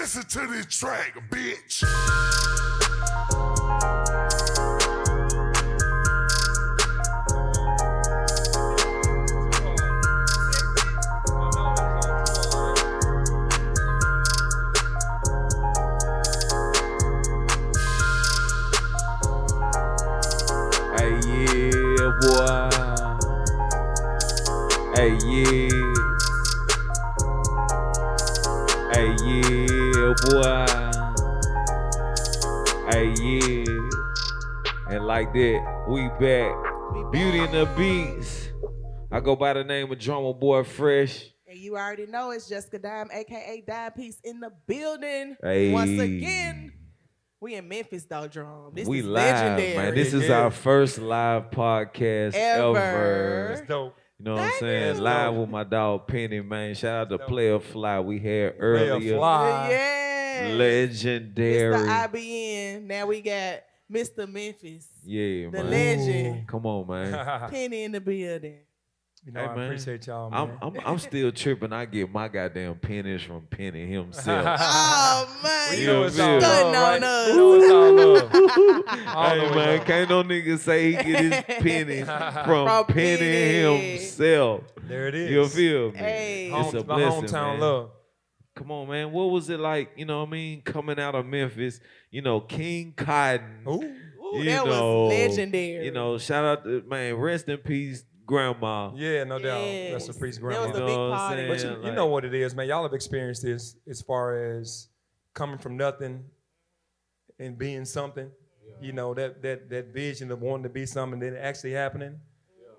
listen to this track, bitch. Hey, yeah, boy. Hey, yeah. Hey, yeah, boy. Hey, yeah. And like that, we back. Beauty and the Beats. I go by the name of Drumma Boy Fresh. And you already know it's Jessica Dime, a.k.a. Dime Piece in the building. Hey. Once again, we in Memphis, though, Drum. This We is live, legendary. man. This is our first live podcast ever. That's dope. You know what I'm saying? you. Live with my dog Penny, man. Shout out to Player Fly. We had earlier. Fly. Yeah. Legendary. Mr. IBN. Now we got Mr. Memphis. Yeah, The man. legend. Come on, man. Penny in the building. You know, Hey, I man. appreciate y'all, man. I'm still tripping. I get my goddamn pennies from Penny himself. Oh, man. You know it's all Stunting love, on right? us. You know it's all love. Hey, man, can't no nigga say he get his pennies from Penny Penny. himself. There it is. You feel me? Hey. It's a my blessing, hometown man. love. Come on, man. What was it like, you know what I mean, coming out of Memphis, you know, King Cotton. Ooh. Ooh, You that know, was legendary. You know, shout out to, man, rest in peace, Grandma. Yeah, no doubt. Yes. That's a priest That grandma. was a You big know what I'm party. saying? But you Like- know what it is, man. Y'all have experienced this as far as coming from nothing and being something. You know, that vision of wanting to be something, then actually happening.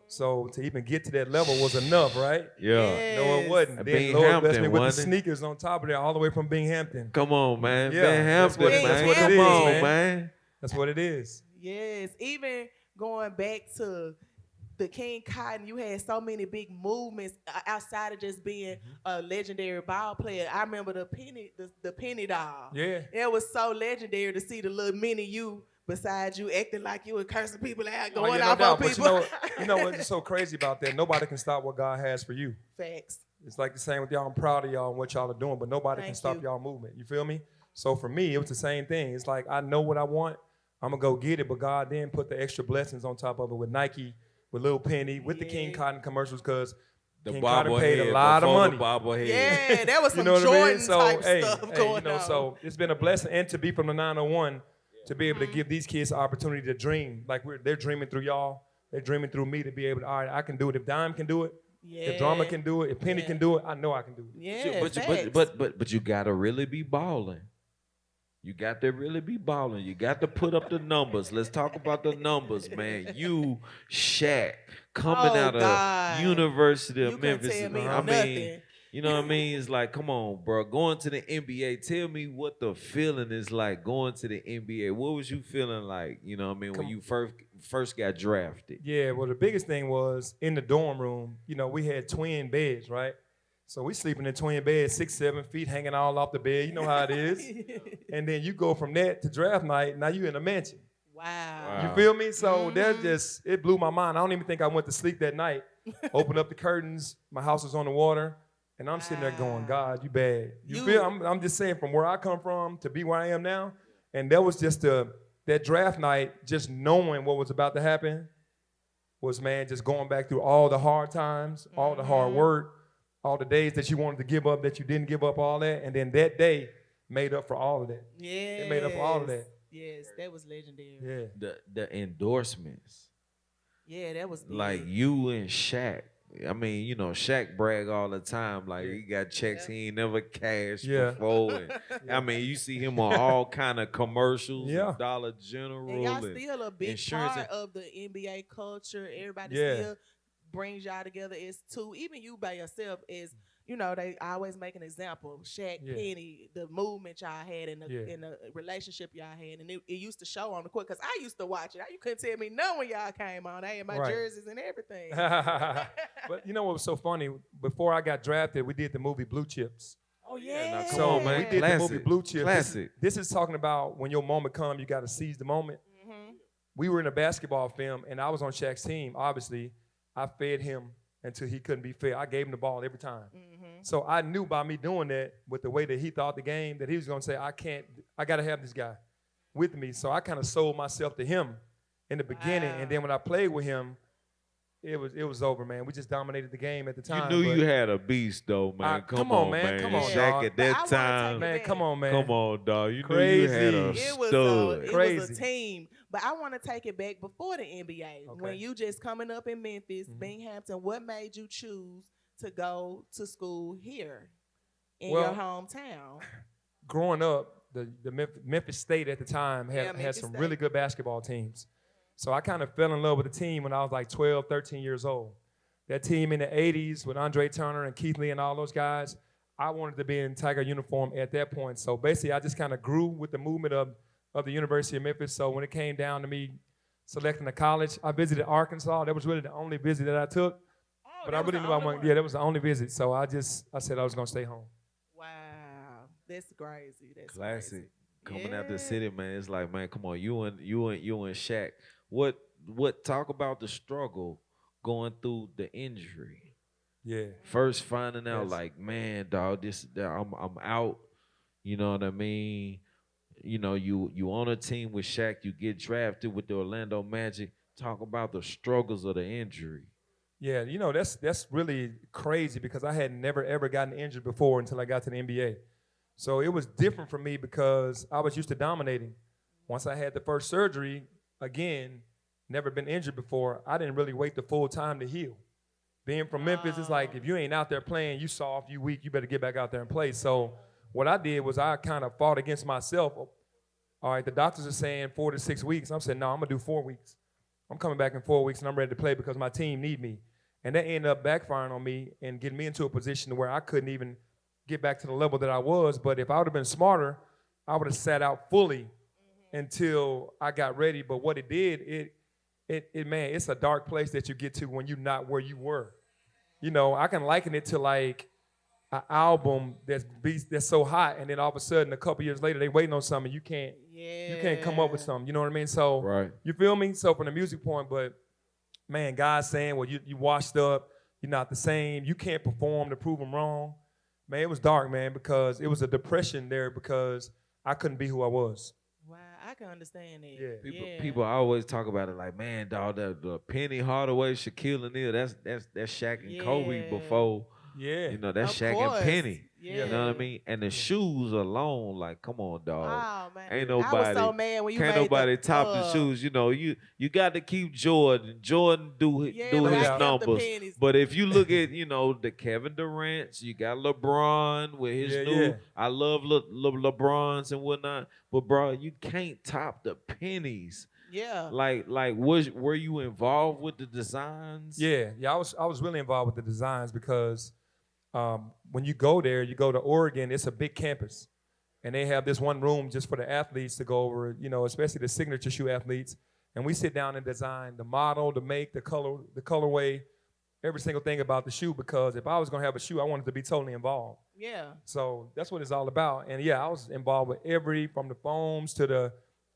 So to even get to that level was enough, right? Yeah. No, it wasn't. And Then Lord blessed me Binghamton, with the wasn't it? sneakers on top of that, all the way from Binghamton. Come on, man. Yeah, Ben that's Hampton, what it- man. that's what Come it is, on, man. man. That's what it is. Yes, even going back to the King Cotton, you had so many big movements outside of just being a legendary ball player. I remember the penny doll. Yeah. It was so legendary to see the little mini you beside you acting like you were cursing people out, Oh, going yeah, no off doubt. on But people. you know what's so crazy about that? Nobody can stop what God has for you. Facts. It's like the same with y'all. I'm proud of y'all and what y'all are doing, but nobody can Thank stop you. y'all movement. You feel me? So for me, it was the same thing. It's like I know what I want. I'm gonna go get it, but God then put the extra blessings on top of it with Nike, with Lil Penny, with the King Yeah. Cotton commercials, because The King Cotton paid a bobblehead, lot of before money. the bobblehead. Yeah, that was You some know what Jordan I mean? So type hey, stuff hey, going you know, on. so it's been a blessing, and to be from the 901, to be able to give these kids the opportunity to dream. Like they're dreaming through y'all. They're dreaming through me to be able to, all right, I can do it. If Dime can do it, if Drumma can do it, if Penny can do it, I know I can do it. Yeah, But you gotta really be balling. You got to really be balling. You got to put up the numbers. Let's talk about the numbers, man. You, Shaq, coming Oh, out God. of University of You couldn't Memphis. tell me I mean, nothing. you know what I mean? It's like, come on, bro. Going to the NBA. Tell me what the feeling is like going to the NBA. What was you feeling like? You know what I mean when you first got drafted? Yeah, well, the biggest thing was in the dorm room, you know, we had twin beds, right? So we sleeping in twin beds, 6, 7 feet, hanging all off the bed. You know how it is. And then you go from that to draft night, now you in a mansion. Wow. You feel me? So that just, it blew my mind. I don't even think I went to sleep that night. Opened up the curtains, my house was on the water, and I'm sitting there going, God, you bad. You feel, I'm just saying from where I come from to be where I am now, and that was just that draft night, just knowing what was about to happen was, man, just going back through all the hard times, all the hard work, all the days that you wanted to give up that you didn't give up, all that, and then that day made up for all of that. Yeah. It made up for all of that. Yes, that was legendary. Yeah. The endorsements. Yeah, that was big. Like you and Shaq. I mean, you know, Shaq brag all the time. Like he got checks he ain't never cashed before. And, I mean, you see him on all kind of commercials, Yeah. Dollar General, And y'all still a big insurance part of the NBA culture. Everybody Yeah. still brings y'all together as two. Even you by yourself is, you know, they always make an example. Shaq, Yeah. Penny, the movement y'all had and the relationship y'all had. And it used to show on the court because I used to watch it. You couldn't tell me no when y'all came on. I had my Right. jerseys and everything. But you know what was so funny? Before I got drafted, we did the movie Blue Chips. Oh, yeah. now, come So on, man. we did Classic. the movie Blue Chips. Classic. This is talking about when your moment comes, you got to seize the moment. We were in a basketball film, and I was on Shaq's team. Obviously, I fed him until he couldn't be fair. I gave him the ball every time. Mm-hmm. So I knew by me doing that, with the way that he thought the game, that he was going to say, I got to have this guy with me. So I kind of sold myself to him in the beginning. And then when I played with him, it was over, man. We just dominated the game at the time. You knew you had a beast, though, man. Come on, man. Come on, Shaq dog. at that time. Man, come on, man. Come on, dog. You Crazy. knew you had a It stud. was a team. But I want to take it back before the NBA. Okay. When you just coming up in Memphis, Binghamton, what made you choose to go to school here in your hometown? Growing up, the Memphis State at the time had some really good basketball teams. So I kind of fell in love with the team when I was like 12, 13 years old. That team in the 80s with Andre Turner and Keith Lee and all those guys, I wanted to be in Tiger uniform at that point. So basically, I just kind of grew with the movement of the University of Memphis. So when it came down to me selecting a college, I visited Arkansas. That was really the only visit that I took. But I really knew I wanted, that was the only visit. So I said I was going to stay home. Wow. That's crazy. That's Classic. crazy. Coming out the city, man. It's like, man, come on, you and Shaq. What talk about the struggle going through the injury? Yeah. First finding out, like, man, dog, I'm out. You know what I mean? You know, you on a team with Shaq, you get drafted with the Orlando Magic. Talk about the struggles of the injury. Yeah, you know, that's really crazy because I had never, ever gotten injured before until I got to the NBA. So it was different for me because I was used to dominating. Once I had the first surgery, again, never been injured before, I didn't really wait the full time to heal. Being from Memphis, it's like if you ain't out there playing, you soft, you weak, you better get back out there and play. So what I did was I kind of fought against myself. All right, the doctors are saying 4 to 6 weeks. I'm saying, no, I'm going to do 4 weeks. I'm coming back in 4 weeks, and I'm ready to play because my team need me. And that ended up backfiring on me and getting me into a position where I couldn't even get back to the level that I was. But if I would have been smarter, I would have sat out fully until I got ready. But what it did, man, it's a dark place that you get to when you're not where you were. You know, I can liken it to like an album that's so hot, and then all of a sudden, a couple years later, they waiting on something. You can't come up with something. You know what I mean? So, right. You feel me? So from the music point, but man, God's saying, well, you washed up, you're not the same, you can't perform to prove them wrong. Man, it was dark, man, because it was a depression there because I couldn't be who I was. Wow, I can understand that. Yeah. People always talk about it like, man, dog, the Penny Hardaway, Shaquille O'Neal, that's Shaq and Kobe before. Yeah. You know, that's Of Shaq course. and Penny. Yeah. You know what I mean? And the shoes alone, like, come on, dog. Oh, man. Ain't I was nobody, so mad when you can't made nobody top the shoes. You know, you got to keep Jordan. Jordan do but his I kept the numbers. pennies. But if you look at, you know, the Kevin Durant's, you got LeBron with his new. I love LeBron's and whatnot. But bro, you can't top the pennies. Yeah. Like were you involved with the designs? Yeah. I was really involved with the designs because when you go there, you go to Oregon, it's a big campus. And they have this one room just for the athletes to go over, you know, especially the signature shoe athletes. And we sit down and design the model, the make, the color, the colorway, every single thing about the shoe, because if I was going to have a shoe, I wanted to be totally involved. Yeah. So that's what it's all about. And yeah, I was involved with from the foams to the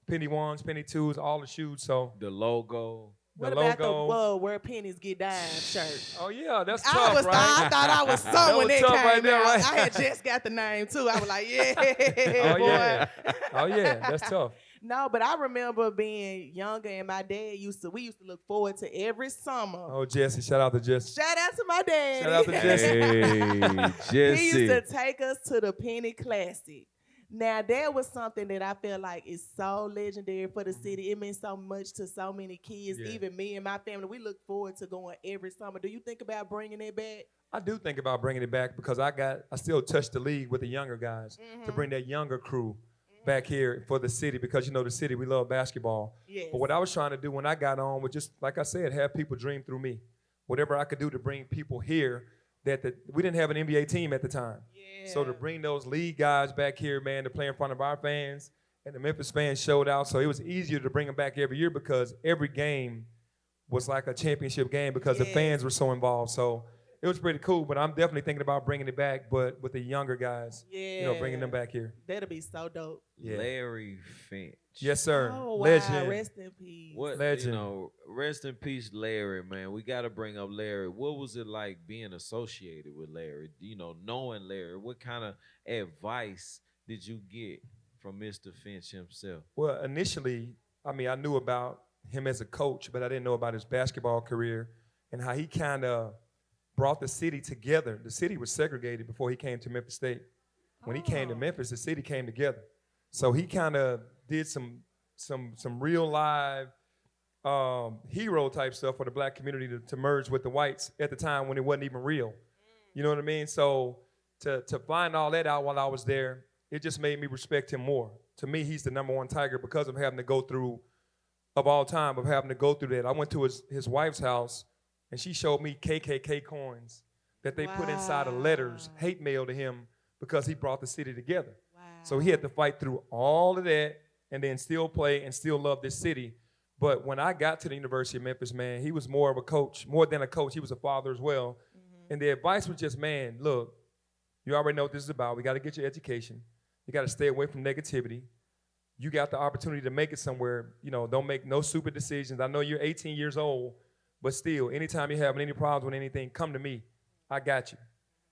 penny ones, penny twos, all the shoes. So the logo. What about the where pennies get dime shirt? Oh yeah, that's tough, right? I thought I was someone that tough came right there, out. right? I had just got the name too. I was like, yeah, Oh boy. yeah, oh yeah, that's tough. No, but I remember being younger, and my dad we used to look forward to every summer. Oh, Jesse, shout out to Jesse. Shout out to my dad. Shout out to Jesse. Hey, Jesse. He used to take us to the Penny Classic. Now, that was something that I feel like is so legendary for the city. It means so much to so many kids. Yeah. Even me and my family, we look forward to going every summer. Do you think about bringing it back? I do think about bringing it back because I still touch the league with the younger guys to bring that younger crew back here for the city because, you know, the city, we love basketball. Yes. But what I was trying to do when I got on was just, like I said, have people dream through me. Whatever I could do to bring people here we didn't have an NBA team at the time. Yeah. So to bring those league guys back here, man, to play in front of our fans, and the Memphis fans showed out. So it was easier to bring them back every year because every game was like a championship game because the fans were so involved. So it was pretty cool. But I'm definitely thinking about bringing it back, but with the younger guys, Yeah. bringing them back here. That'll be so dope. Yeah. Larry Finch. Yes, sir. Oh, wow. Legend. Rest in peace. What Legend. rest in peace, Larry, man. We got to bring up Larry. What was it like being associated with Larry? Knowing Larry, what kind of advice did you get from Mr. Finch himself? Well, initially, I knew about him as a coach, but I didn't know about his basketball career and how he kind of brought the city together. The city was segregated before he came to Memphis State. When he came to Memphis, the city came together. So he kind of did some real live hero type stuff for the black community to merge with the whites at the time when it wasn't even real. You know what I mean? So to find all that out while I was there, it just made me respect him more. To me, he's the number one Tiger because of having to go through, of all time, of having to go through that. I went to his wife's house, and she showed me KKK coins that they put inside of letters, hate mail to him, because he brought the city together. Wow. So he had to fight through all of that and then still play and still love this city. But when I got to the University of Memphis, man, he was more of a coach, more than a coach. He was a father as well. Mm-hmm. And the advice was just, man, look, you already know what this is about. We got to get your education. You got to stay away from negativity. You got the opportunity to make it somewhere. Don't make no stupid decisions. I know you're 18 years old, but still, anytime you're having any problems with anything, come to me. I got you.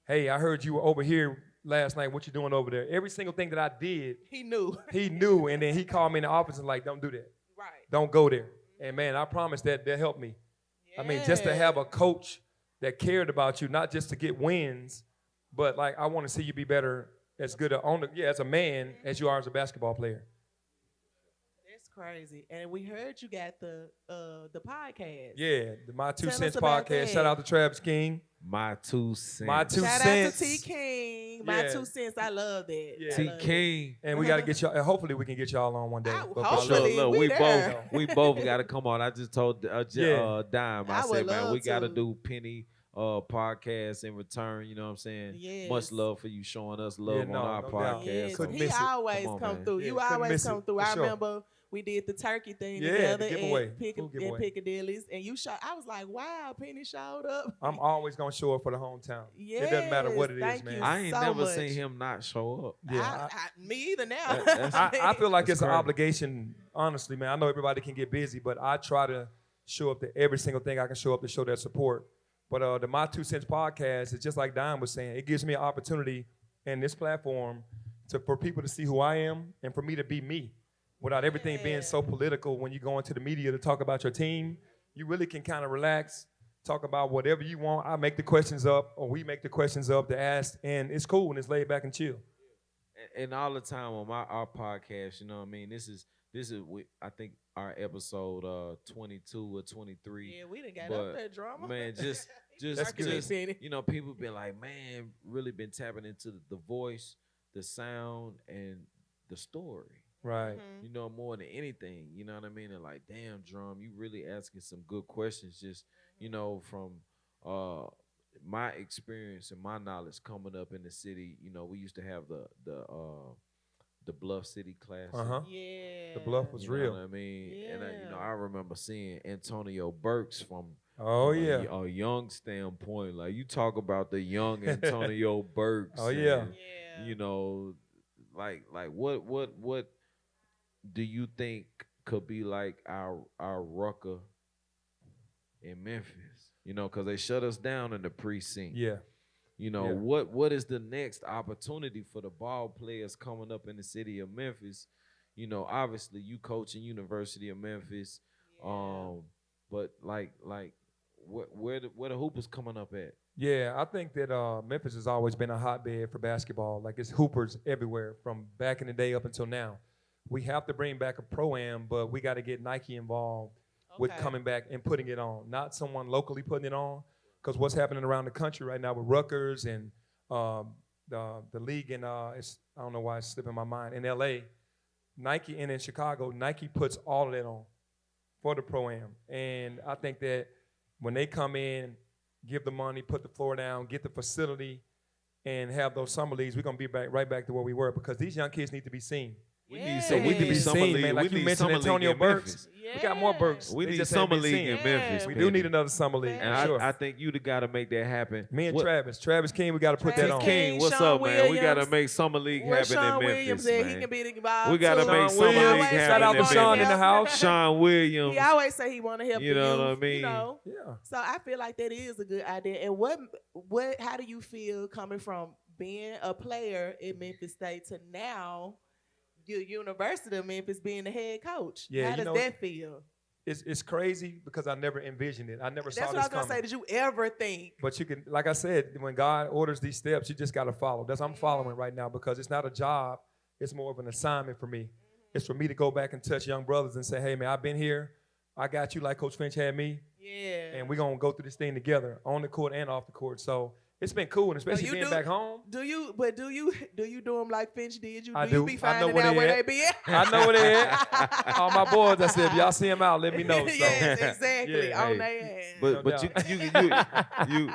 Hey, I heard you were over here last night. What you doing over there? Every single thing that I did, he knew. He knew, and then he called me in the office and like, don't do that. Right. Don't go there. And man, I promise that helped me. Yeah. Just to have a coach that cared about you, not just to get wins, but like I want to see you be better, as good as a man as you are as a basketball player. That's crazy. And we heard you got the podcast. Yeah, the My Two Tell Cents us about podcast. that. Shout out to Travis King. My 2 cents. My 2 Shout cents. out to T King. My 2 cents. I love that. Yeah. T King. And we got to get y'all. And hopefully we can get y'all on one day. Hopefully. Look, we we both got to come on. I just told Dime. I said, man, we got to to. do Penny podcast in return. You know what I'm saying? Yes. Much love for you shouring us love on our podcast. Yes. Couldn't He miss it. always come through. Yeah, You couldn't always miss come it, through. for I sure. remember we did the turkey thing Yeah, together the giveaway. in Piccadilly's, and you shot. I was like, wow, Penny showed up. I'm always gonna show up for the hometown. Yes, it doesn't matter what it is, thank man. you I ain't so never much. seen him not show up. Yeah, Me either now. I feel like That's it's an crazy. obligation. Honestly, man, I know everybody can get busy, but I try to show up to every single thing I can show up to show that support. But the My 2 Cents podcast is just like Don was saying. It gives me an opportunity in this platform for people to see who I am and for me to be me without everything being so political. When you go into the media to talk about your team, you really can kind of relax, talk about whatever you want. I make the questions up, or we make the questions up to ask, and it's cool and it's laid back and chill. And all the time on our podcast, you know what I mean? This is I think our episode 22 or 23. Yeah, we done got But, up there, drama. Man, just That's good. people been like, man, really been tapping into the voice, the sound, and the story. Right. Mm-hmm. More than anything. You know what I mean? And like, damn, Drum, you really asking some good questions. Just from my experience and my knowledge coming up in the city. We used to have the Bluff City Classic. Yeah. The bluff was You know real. what I mean? Yeah. And I remember seeing Antonio Burks from a young standpoint. Like, you talk about the young Antonio Burks. Oh yeah. And, like what do you think could be like our Rucker in Memphis? Because they shut us down in the precinct. Yeah. What is the next opportunity for the ball players coming up in the city of Memphis? Obviously you coaching University of Memphis, but like where the hoopers coming up at? Yeah, I think that Memphis has always been a hotbed for basketball. Like, it's hoopers everywhere from back in the day up until now. We have to bring back a pro-am, but we got to get Nike involved with coming back and putting it on, not someone locally putting it on. Because what's happening around the country right now with Rutgers and the league in, I don't know why it's slipping my mind, in L.A., Nike, and in Chicago, Nike puts all of that on for the pro-am. And I think that when they come in, give the money, put the floor down, get the facility, and have those summer leagues, we're going to be right back to where we were, because these young kids need to be seen. We Yeah. need So we we can need be summer seen, league. man. Like We you need mentioned summer Antonio league in Burks. Memphis. We got more Burks. We They need just summer ain't been league in seen. Memphis. We Yeah. do need another summer league. And For sure. I think you got to make that happen. Me and What- Travis King, we got to put that Travis on. King. King, what's Sean up, man? We got to Williams. make summer league Where happen Sean in Williams Memphis, at? man. He can be involved We gotta too. make Sean summer Williams, league happen shout out in to Sean in Memphis. the house. Sean Williams. He always say he want to help You know what I youth, mean? You know? Yeah. So I feel like that is a good idea. And how do you feel coming from being a player in Memphis State to now the University of Memphis being the head coach? Yeah, How does that feel? It's crazy because I never envisioned it. I never saw That's this what I was coming. gonna say. Did you ever think? But you can, like I said, when God orders these steps, you just got to follow. I'm following right now because it's not a job. It's more of an assignment for me. It's for me to go back and touch young brothers and say, hey, man, I've been here. I got you like Coach Finch had me. Yeah. And we're going to go through this thing together on the court and off the court. So it's been cool, and especially being back home. Do you do them like Finch did? I Do do. you be I know finding where out they where at. they be at? I know where they at. All my boys, I said, if y'all see them out, let me know. So. Yes, exactly. Yeah, on hey. their ass. But No but doubt.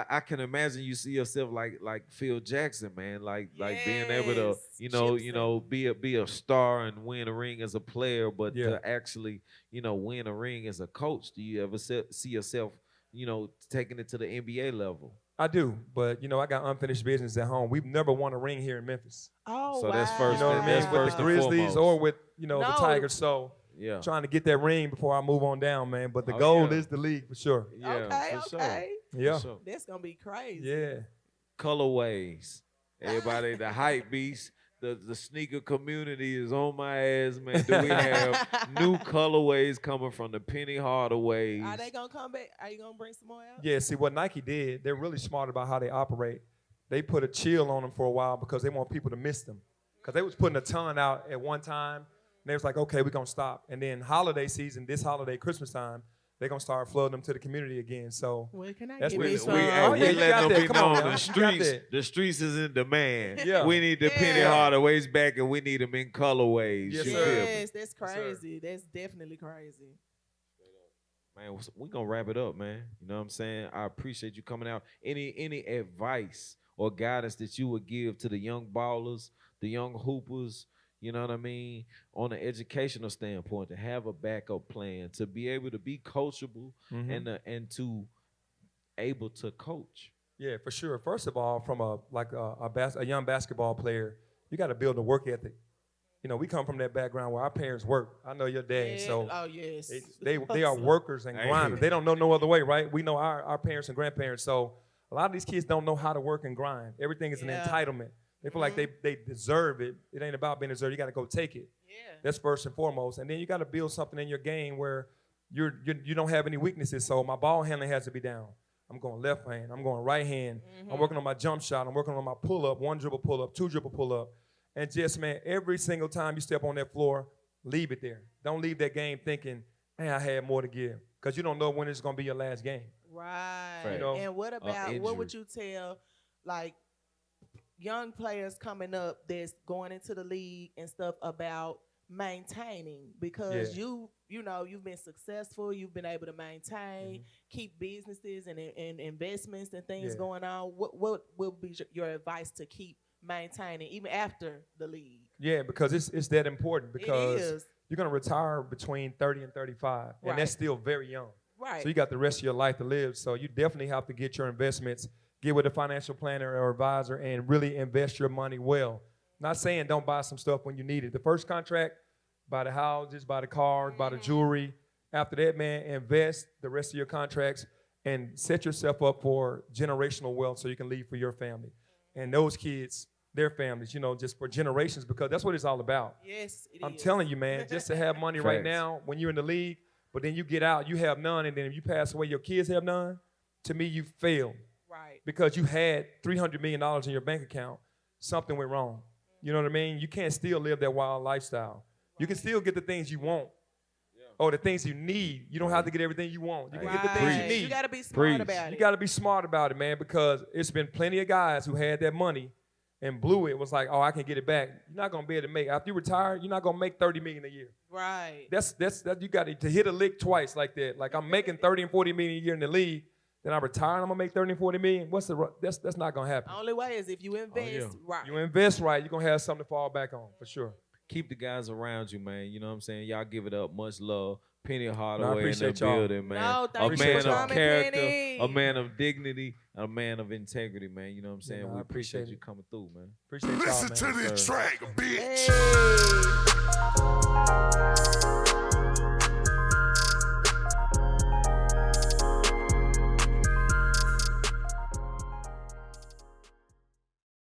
I can imagine you see yourself like Phil Jackson, man, like being able to Yes, be a star and win a ring as a player, but Yeah. to actually win a ring as a coach. Do you ever see yourself taking it to the NBA level? I do, but I got unfinished business at home. We've never won a ring here in Memphis. Oh, So wow. that's first- You know what I mean? that's With first the and Grizzlies foremost. or with the No. Tigers. So Yeah, trying to get that ring before I move on down, man. But the Oh, goal yeah. is the league for sure. yeah, Okay, for sure. okay. Yeah. For sure. That's gonna be crazy. Yeah. Colorways. Everybody, the hype beast, the sneaker community is on my ass, man. Do we have new colorways coming from the Penny Hardaways? Are they gonna come back? Are you gonna bring some more out? Yeah, see what Nike did, they're really smart about how they operate. They put a chill on them for a while because they want people to miss them. Because they was putting a ton out at one time, and they was like, okay, we're gonna stop. And then holiday season, this holiday, Christmas time, they're gonna start flooding them to the community again. So Well, can I That's get what me we- some? Oh, yeah, we you got letting that. them be Come on, known. man. The You got streets, that. the streets is in demand. Yeah. We need the Penny Yeah. Hardaways back, and we need them in colorways. Yes, You sir. feel me? Yes, that's Yes, sir. crazy. That's definitely crazy. Man, we gonna wrap it up, man. You know what I'm saying? I appreciate you coming out. Any advice or guidance that you would give to the young ballers, the young hoopers, you know what I mean, on an educational standpoint, to have a backup plan, to be able to be coachable Mhm. and to able to coach. Yeah, for sure. First of all, from a young basketball player, you got to build a work ethic. We come from that background where our parents work. I know your dad, Yeah. so Oh yes. they are workers and Hey. grinders. They don't know no other way, right? We know our parents and grandparents. So a lot of these kids don't know how to work and grind. Everything is an Yeah. entitlement. They feel like they deserve it. It ain't about being deserved. You got to go take it. Yeah. That's first and foremost. And then you got to build something in your game where you don't have any weaknesses. So my ball handling has to be down. I'm going left hand. I'm going right hand. I'm working on my jump shot. I'm working on my pull up, 1 dribble pull up, 2 dribble pull up. And just, man, every single time you step on that floor, leave it there. Don't leave that game thinking, man, I had more to give. Because you don't know when it's going to be your last game. Right. Right. And what about what would injury. you tell like young players coming up that's going into the league and stuff about maintaining? Because you've been successful, you've been able to maintain, keep businesses and investments and things Yeah. going on. What will be your advice to keep maintaining even after the league? Yeah, because it's that important. Because it is. you're going to retire between 30 and 35. And Right. that's still very young. Right. So you got the rest of your life to live. So you definitely have to get your investments, get with a financial planner or advisor, and really invest your money well. Not saying don't buy some stuff when you need it. The first contract, buy the houses, buy the cars, buy the jewelry. After that, man, invest the rest of your contracts and set yourself up for generational wealth so you can leave for your family. And those kids, their families, just for generations, because that's what it's all about. Yes, it I'm is. telling you, man, just to have money right Facts. now when you're in the league, but then you get out, you have none, and then if you pass away, your kids have none, to me, you failed. Right. Because you had $300 million in your bank account, something went wrong. You know what I mean? You can't still live that wild lifestyle. You can still get the things you want or the things you need. You don't have to get everything you want. You can get the things you Right. need. You got to be smart Preach. about it. You got to be smart about it, man, because it's been plenty of guys who had that money and blew it. Was like, oh, I can get it back. You're not gonna be able to make. After you retire, you're not gonna make $30 million a year. Right. That's you got to hit a lick twice like that. Like I'm making 30 and 40 million a year in the league, then I retire and I'm gonna make 30 and 40 million. That's not gonna happen. Only way is if you invest right. You invest right, you're gonna have something to fall back on for sure. keep the guys around you, man. You know what I'm saying? Y'all give it up. Much love. Penny No, I Hardaway in the appreciate y'all. building, man. No, A thank you man for of coming, character, Penny. a man of dignity, a man of integrity, man. You know what I'm saying? no, I We appreciate appreciate you it. coming through, man. Appreciate y'all, Listen man. to this Sir. track, bitch. Hey.